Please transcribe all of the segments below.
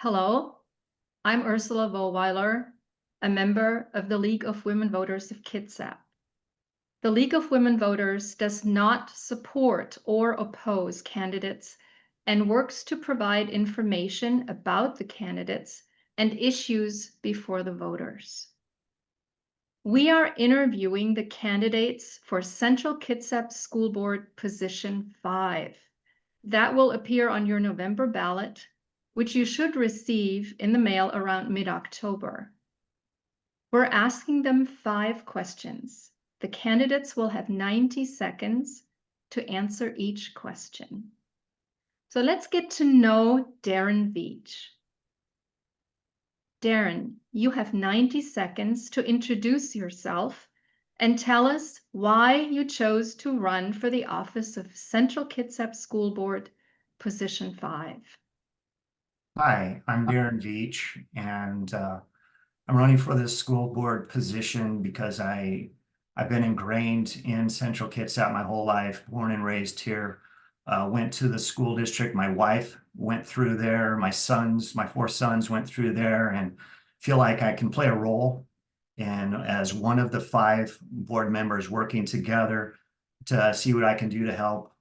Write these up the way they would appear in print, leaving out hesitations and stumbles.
Hello, I'm Ursula Vollweiler, a member of the League of Women Voters of Kitsap. The League of Women Voters does not support or oppose candidates and works to provide information about the candidates and issues before the voters. We are interviewing the candidates for Central Kitsap School Board Position 5. That will appear on your November ballot, which you should receive in the mail around mid-October. We're asking them 5 questions. The candidates will have 90 seconds to answer each question. So let's get to know Darin Veach. Darin, you have 90 seconds to introduce yourself and tell us why you chose to run for the office of Central Kitsap School Board, Position 5. Hi, I'm Darin Veach, and I'm running for this school board position because I've been ingrained in Central Kitsap my whole life, born and raised here. Went to the school district. My wife went through there. My 4 sons went through there, and feel like I can play a role in as one of the 5 board members working together to see what I can do to help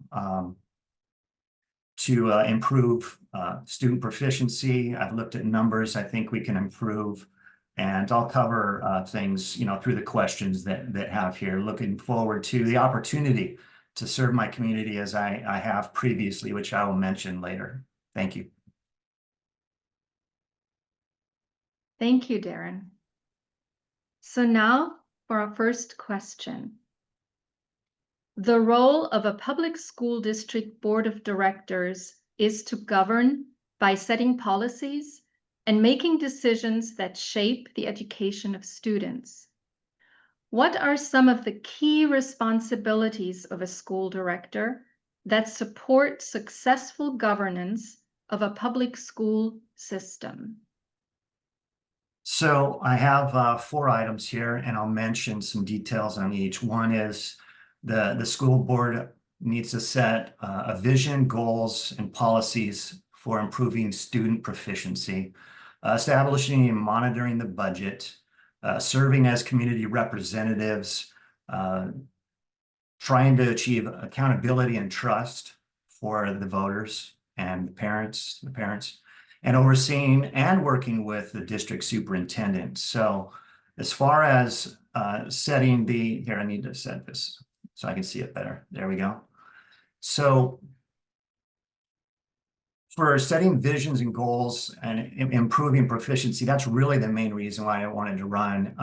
to improve student proficiency. I've looked at numbers I think we can improve, and I'll cover things, through the questions that have here. Looking forward to the opportunity to serve my community as I have previously, which I will mention later. Thank you. Thank you, Darin. So now for our first question. The role of a public school district board of directors is to govern by setting policies and making decisions that shape the education of students. What are some of the key responsibilities of a school director that support successful governance of a public school system? So I have 4 items here, and I'll mention some details on each. One is the school board needs to set a vision, goals, and policies for improving student proficiency, establishing and monitoring the budget, serving as community representatives, trying to achieve accountability and trust for the voters and the parents, and overseeing and working with the district superintendent. So as far as setting here, I need to set this so I can see it better. There we go. So for setting visions and goals and improving proficiency, that's really the main reason why I wanted to run.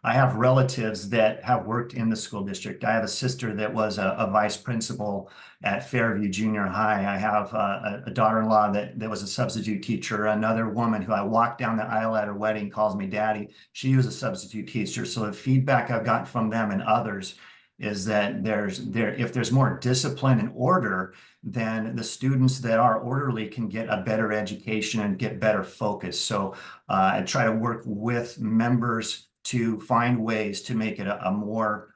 I have relatives that have worked in the school district. I have a sister that was a vice principal at Fairview Junior High. I have a daughter-in-law that was a substitute teacher. Another woman who I walked down the aisle at her wedding calls me daddy. She was a substitute teacher. So the feedback I've gotten from them and others is that if there's more discipline and order, then the students that are orderly can get a better education and get better focus. So I try to work with members to find ways to make it a more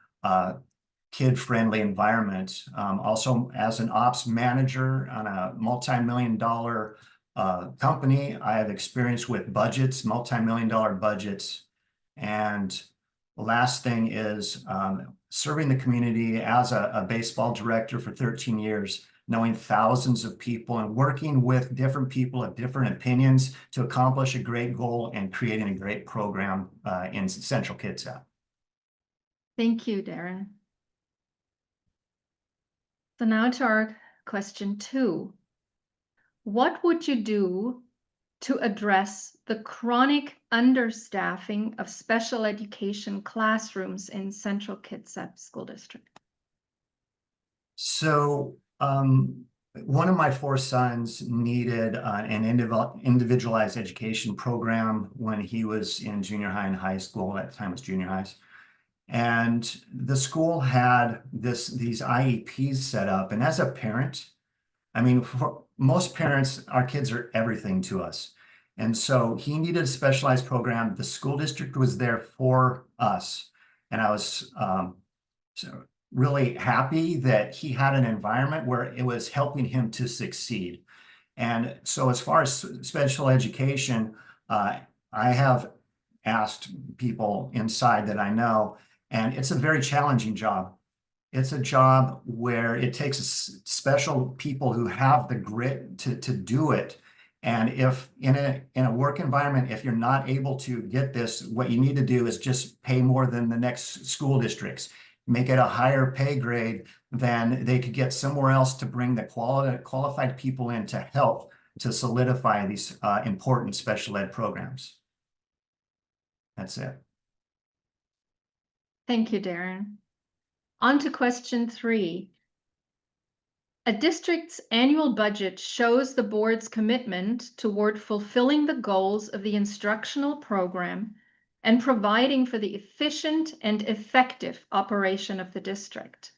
kid-friendly environment. Also, as an ops manager on a multi-million-dollar company, I have experience with budgets, multi-million-dollar budgets. And the last thing is serving the community as a baseball director for 13 years, knowing thousands of people and working with different people of different opinions to accomplish a great goal and creating a great program in Central Kitsap. Thank you, Darin. So now to our question 2. What would you do to address the chronic understaffing of special education classrooms in Central Kitsap School District? So one of my 4 sons needed an individualized education program when he was in junior high and high school. At the time it was junior highs. And the school had these IEPs set up. And as a parent, I mean, for most parents, our kids are everything to us. And so he needed a specialized program. The school district was there for us. And I was really happy that he had an environment where it was helping him to succeed. And so as far as special education, I have asked people inside that I know, and it's a very challenging job. It's a job where it takes special people who have the grit to do it. And if in a work environment, if you're not able to get this, what you need to do is just pay more than the next school districts, make it a higher pay grade than they could get somewhere else to bring the qualified people in to help to solidify these important special ed programs. That's it. Thank you, Darin. On to question 3. A district's annual budget shows the board's commitment toward fulfilling the goals of the instructional program and providing for the efficient and effective operation of the district.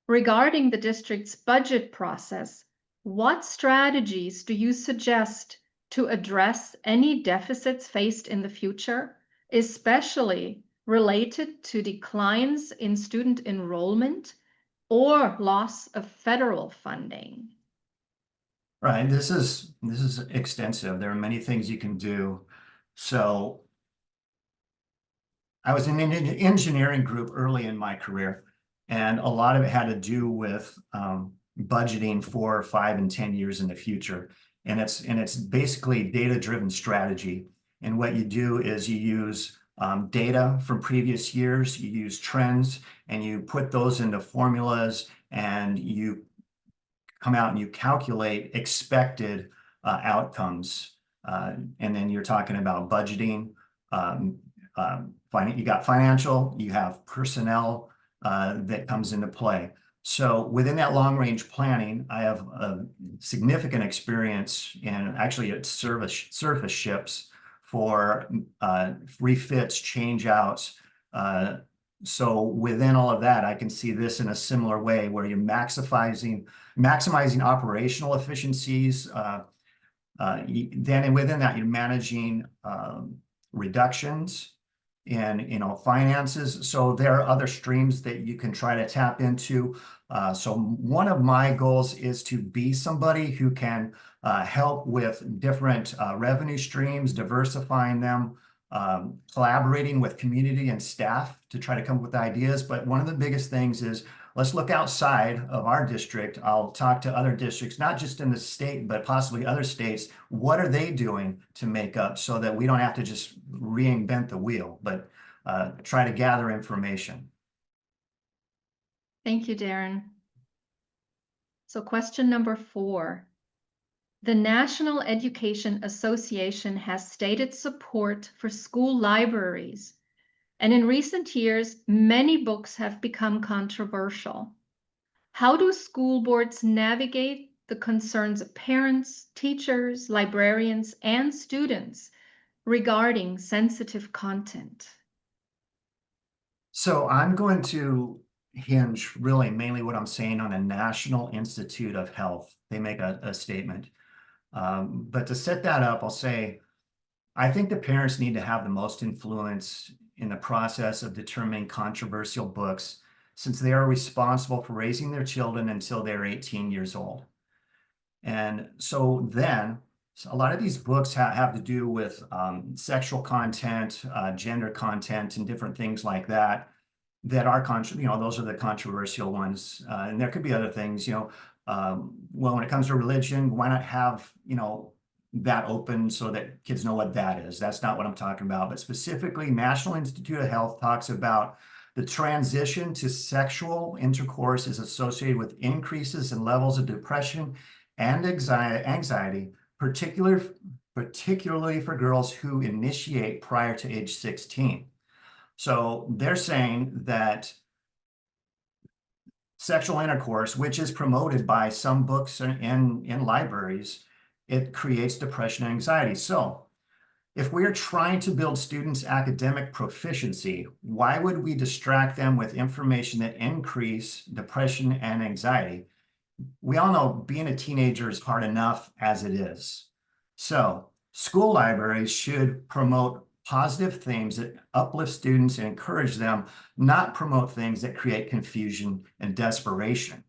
Regarding the district's budget process, what strategies do you suggest to address any deficits faced in the future, especially related to declines in student enrollment or loss of federal funding? Right. This is extensive. There are many things you can do. So I was in an engineering group early in my career, and a lot of it had to do with budgeting for 5 and 10 years in the future. And it's basically data-driven strategy. And what you do is you use data from previous years, you use trends, and you put those into formulas, and you come out and you calculate expected outcomes. And then you're talking about budgeting. You got financial, you have personnel that comes into play. So within that long-range planning, I have a significant experience in actually at surface ships for refits, change-outs. So within all of that, I can see this in a similar way where you're maximizing operational efficiencies. Then within that, you're managing reductions in finances. So there are other streams that you can try to tap into. So one of my goals is to be somebody who can help with different revenue streams, diversifying them, collaborating with community and staff to try to come up with ideas. But one of the biggest things is let's look outside of our district. I'll talk to other districts, not just in the state, but possibly other states. What are they doing to make up so that we don't have to just reinvent the wheel, but try to gather information? Thank you, Darin. So question number 4. The National Education Association has stated support for school libraries, and in recent years, many books have become controversial. How do school boards navigate the concerns of parents, teachers, librarians, and students regarding sensitive content? So I'm going to hinge really mainly what I'm saying on the National Institute of Health. They make a statement. But to set that up, I'll say, I think the parents need to have the most influence in the process of determining controversial books, since they are responsible for raising their children until they're 18 years old. And so then a lot of these books have to do with sexual content, gender content, and different things like that are those are the controversial ones. And there could be other things, well, when it comes to religion, why not have, that open so that kids know what that is? That's not what I'm talking about. But specifically, National Institute of Health talks about the transition to sexual intercourse is associated with increases in levels of depression and anxiety, particularly for girls who initiate prior to age 16. So they're saying that sexual intercourse, which is promoted by some books in libraries, it creates depression and anxiety. So if we are trying to build students' academic proficiency, why would we distract them with information that increase depression and anxiety? We all know being a teenager is hard enough as it is. So school libraries should promote positive themes that uplift students and encourage them, not promote things that create confusion and desperation.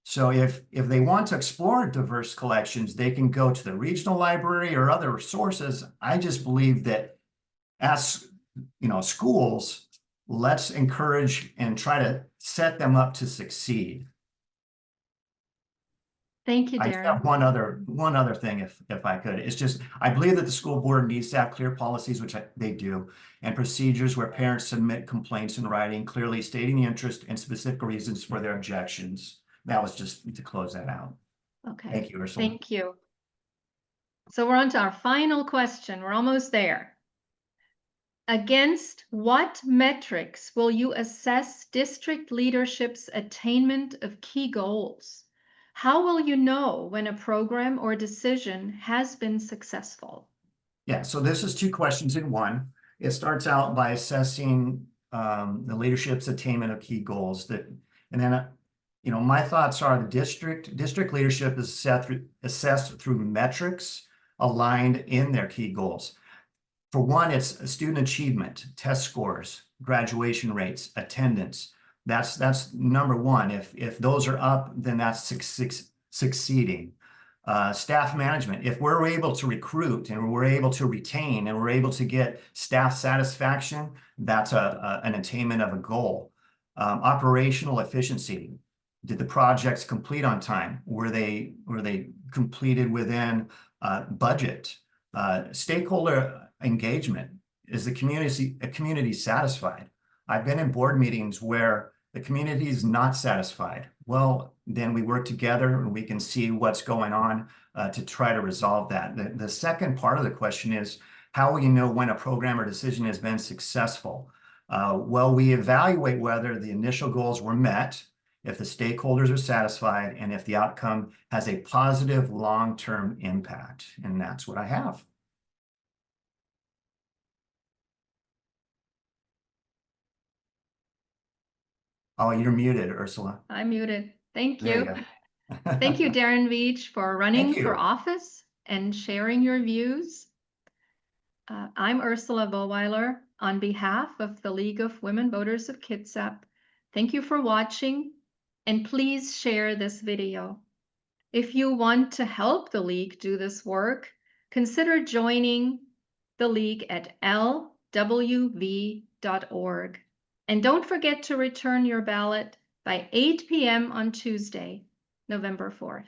So if they want to explore diverse collections, they can go to the regional library or other sources. I just believe that as schools, let's encourage and try to set them up to succeed. Thank you, I just have Darin. one other thing, if I could. It's just, I believe that the school board needs to have clear policies, which they do, and procedures where parents submit complaints in writing, clearly stating the interest and specific reasons for their objections. That was just to close that out. Okay. Thank you, Ursula. Thank you. So we're on to our final question. We're almost there. Against what metrics will you assess district leadership's attainment of key goals? How will you know when a program or decision has been successful? Yeah, so this is two questions in one. It starts out by assessing the leadership's attainment of key goals. And then, my thoughts are the district leadership is assessed through metrics aligned in their key goals. For one, it's student achievement, test scores, graduation rates, attendance. That's number one. If those are up, then that's succeeding. Staff management, if we're able to recruit and we're able to retain and we're able to get staff satisfaction, that's an attainment of a goal. Operational efficiency, did the projects complete on time? Were they completed within budget? Stakeholder engagement, is the community satisfied? I've been in board meetings where the community is not satisfied. Well, then we work together and we can see what's going on to try to resolve that. The second part of the question is, how will you know when a program or decision has been successful? Well, we evaluate whether the initial goals were met, if the stakeholders are satisfied, and if the outcome has a positive long-term impact. And that's what I have. Oh, you're muted, Ursula. I'm muted. Thank There you. you go. Thank you, Darin Veach, for running Thank for you. office and sharing your views. I'm Ursula Vollweiler on behalf of the League of Women Voters of Kitsap. Thank you for watching, and please share this video. If you want to help the League do this work, consider joining the League at LWV.org. And don't forget to return your ballot by 8 p.m. on Tuesday, November 4th.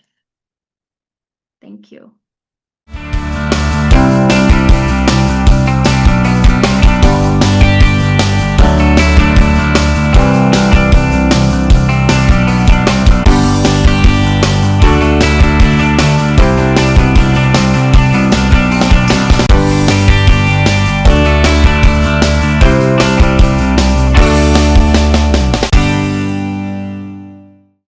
Thank you.